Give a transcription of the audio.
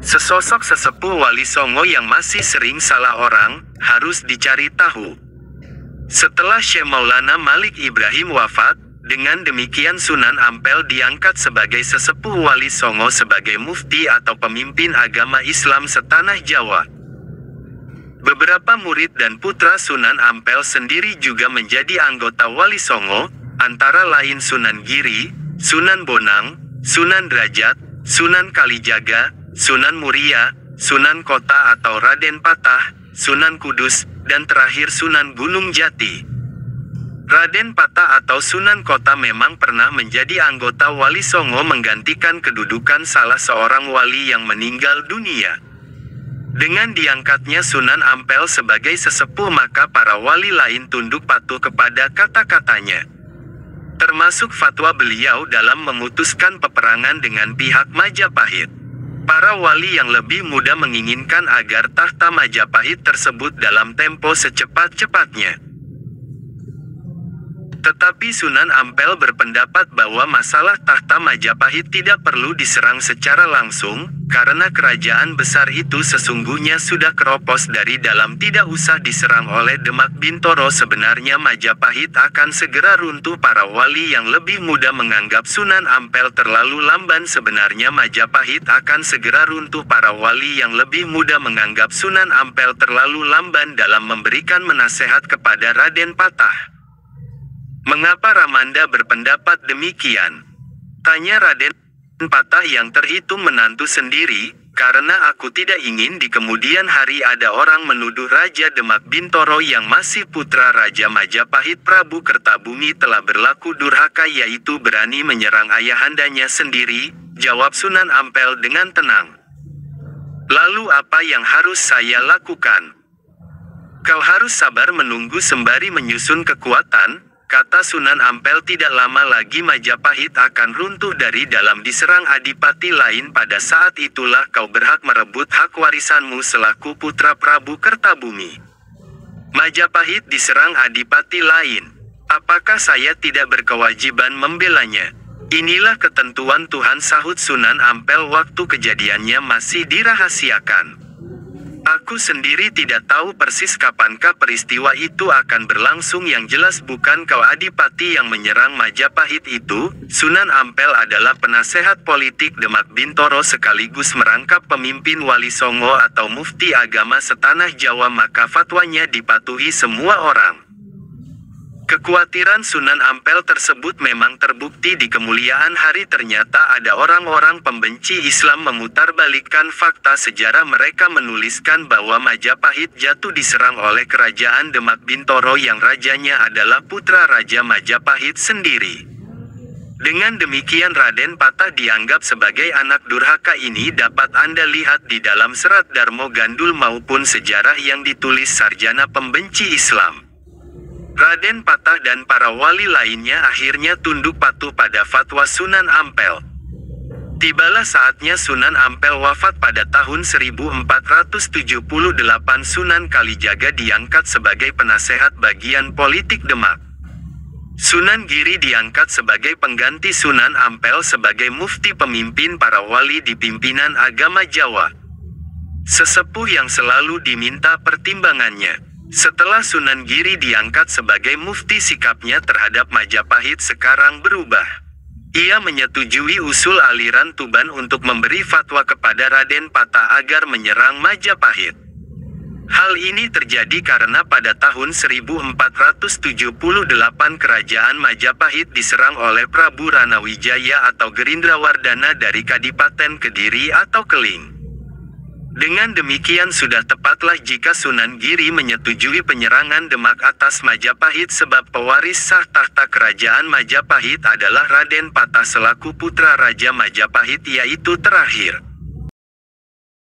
Sesosok sesepuh Wali Songo yang masih sering salah orang, harus dicari tahu. Setelah Syekh Maulana Malik Ibrahim wafat, dengan demikian Sunan Ampel diangkat sebagai sesepuh Wali Songo sebagai mufti atau pemimpin agama Islam setanah Jawa. Beberapa murid dan putra Sunan Ampel sendiri juga menjadi anggota Wali Songo, antara lain Sunan Giri, Sunan Bonang, Sunan Derajat, Sunan Kalijaga, Sunan Muria, Sunan Kota atau Raden Patah, Sunan Kudus, dan terakhir Sunan Gunung Jati. Raden Patah atau Sunan Kota memang pernah menjadi anggota Wali Songo menggantikan kedudukan salah seorang wali yang meninggal dunia. Dengan diangkatnya Sunan Ampel sebagai sesepuh maka para wali lain tunduk patuh kepada kata-katanya. Termasuk fatwa beliau dalam memutuskan peperangan dengan pihak Majapahit. Para wali yang lebih muda menginginkan agar tahta Majapahit tersebut dalam tempo secepat-cepatnya. Tetapi Sunan Ampel berpendapat bahwa masalah tahta Majapahit tidak perlu diserang secara langsung, karena kerajaan besar itu sesungguhnya sudah keropos dari dalam, tidak usah diserang oleh Demak Bintoro. Sebenarnya Majapahit akan segera runtuh. Para wali yang lebih muda menganggap Sunan Ampel terlalu lamban. Sebenarnya Majapahit akan segera runtuh. Para wali yang lebih muda menganggap Sunan Ampel terlalu lamban dalam memberikan menasehat kepada Raden Patah. Mengapa Ramanda berpendapat demikian? Tanya Raden Patah yang terhitung menantu sendiri, karena aku tidak ingin di kemudian hari ada orang menuduh Raja Demak Bintoro yang masih putra Raja Majapahit Prabu Kertabumi telah berlaku durhaka, yaitu berani menyerang ayahandanya sendiri. Jawab Sunan Ampel dengan tenang. Lalu apa yang harus saya lakukan? Kau harus sabar menunggu sembari menyusun kekuatan. Kata Sunan Ampel, tidak lama lagi Majapahit akan runtuh dari dalam diserang adipati lain. Pada saat itulah kau berhak merebut hak warisanmu selaku putra Prabu Kertabumi. Majapahit diserang adipati lain. Apakah saya tidak berkewajiban membelanya? Inilah ketentuan Tuhan, sahut Sunan Ampel. Waktu kejadiannya masih dirahasiakan. Aku sendiri tidak tahu persis kapankah peristiwa itu akan berlangsung. Yang jelas bukan kau adipati yang menyerang Majapahit itu. Sunan Ampel adalah penasehat politik Demak Bintoro sekaligus merangkap pemimpin Wali Songo atau mufti agama setanah Jawa, maka fatwanya dipatuhi semua orang. Kekhawatiran Sunan Ampel tersebut memang terbukti di kemuliaan hari. Ternyata ada orang-orang pembenci Islam memutarbalikkan fakta sejarah. Mereka menuliskan bahwa Majapahit jatuh diserang oleh kerajaan Demak Bintoro yang rajanya adalah putra Raja Majapahit sendiri. Dengan demikian Raden Patah dianggap sebagai anak durhaka. Ini dapat Anda lihat di dalam serat Darmo Gandul maupun sejarah yang ditulis sarjana pembenci Islam. Raden Patah dan para wali lainnya akhirnya tunduk patuh pada fatwa Sunan Ampel. Tibalah saatnya Sunan Ampel wafat pada tahun 1478. Sunan Kalijaga diangkat sebagai penasehat bagian politik Demak. Sunan Giri diangkat sebagai pengganti Sunan Ampel sebagai mufti pemimpin para wali di pimpinan agama Jawa. Sesepuh yang selalu diminta pertimbangannya. Setelah Sunan Giri diangkat sebagai mufti, sikapnya terhadap Majapahit sekarang berubah. Ia menyetujui usul aliran Tuban untuk memberi fatwa kepada Raden Patah agar menyerang Majapahit. Hal ini terjadi karena pada tahun 1478 kerajaan Majapahit diserang oleh Prabu Ranawijaya atau Gerindrawardana dari Kadipaten Kediri atau Keling. Dengan demikian sudah tepatlah jika Sunan Giri menyetujui penyerangan Demak atas Majapahit, sebab pewaris sah tahta kerajaan Majapahit adalah Raden Patah selaku putra Raja Majapahit, yaitu terakhir.